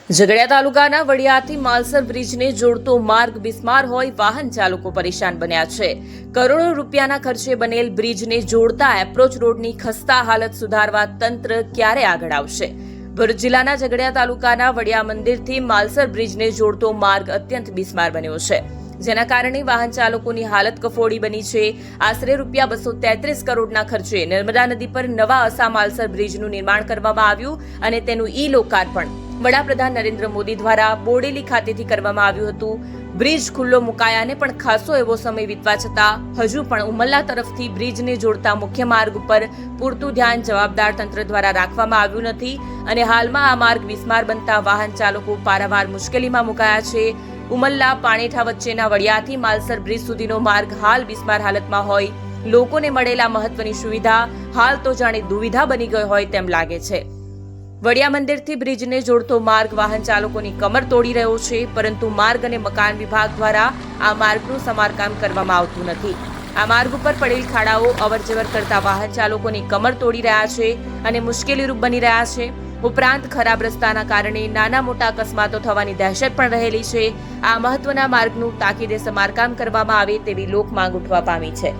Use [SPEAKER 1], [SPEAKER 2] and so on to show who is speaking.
[SPEAKER 1] ઝઘડિયા તાલુકાના વડિયાથી માલસર બ્રિજને જોડતો માર્ગ બિસ્માર હોય વાહન ચાલકો પરેશાન બન્યા છે। કરોડો રૂપિયાના ખર્ચે બનેલ બ્રિજને જોડતા એપ્રોચ રોડની ખસ્તા હાલત સુધારવા તંત્ર ક્યારે આગળ આવશે? ભરૂચ જિલ્લાના ઝઘડિયા તાલુકાના વડિયા મંદિરથી માલસર બ્રિજને જોડતો માર્ગ અત્યંત બિસ્માર બન્યો છે, જેના કારણે વાહન ચાલકોની હાલત કફોડી બની છે। આશરે રૂપિયા 233 કરોડના ખર્ચે નર્મદા નદી પર નવા અસા માલસર બ્રિજનું નિર્માણ કરવામાં આવ્યું અને તેનું ઈ લોકાર્પણ વડાપ્રધાન નરેન્દ્ર મોદી દ્વારા બોડેલી ખાતેથી કરવામાં આવ્યું હતું। બ્રિજ ખુલ્લો મુકાયાને પણ ખાસો એવો સમય વીતવા છતાં હજુ પણ ઉમલ્લા તરફથી બ્રિજને જોડતા મુખ્ય માર્ગ ઉપર પૂરતું ધ્યાન જવાબદાર તંત્ર દ્વારા રાખવામાં આવ્યું નથી અને હાલમાં આ માર્ગ બિસ્માર બનતા વાહન ચાલકો પારાવાર મુશ્કેલીમાં મુકાયા છે। ઉમલ્લા પાણેઠા વચ્ચેના વડિયાથી માલસર બ્રિજ સુધીનો માર્ગ હાલ બિસ્માર હાલતમાં હોય, લોકોને મળેલા મહત્વની સુવિધા હાલ તો જાણે દુવિધા બની ગઈ હોય તેમ લાગે છે। વડિયા મંદિરથી બ્રિજને જોડતો માર્ગ વાહન ચાલકોની કમર તોડી રહ્યો છે, પરંતુ માર્ગ અને મકાન વિભાગ દ્વારા આ માર્ગનું સમારકામ કરવામાં આવતું નથી। આ માર્ગ ઉપર પડેલ ખાડાઓ અવરજવર કરતા વાહન ચાલકોની કમર તોડી રહ્યા છે અને મુશ્કેલીરૂપ બની રહ્યા છે। ઉપરાંત ખરાબ રસ્તાના કારણે નાના મોટા અકસ્માતો થવાની દહેશત પણ રહેલી છે। આ મહત્વના માર્ગનું તાકીદે સમારકામ કરવામાં આવે તેવી લોક માંગ ઉઠવા પામી છે।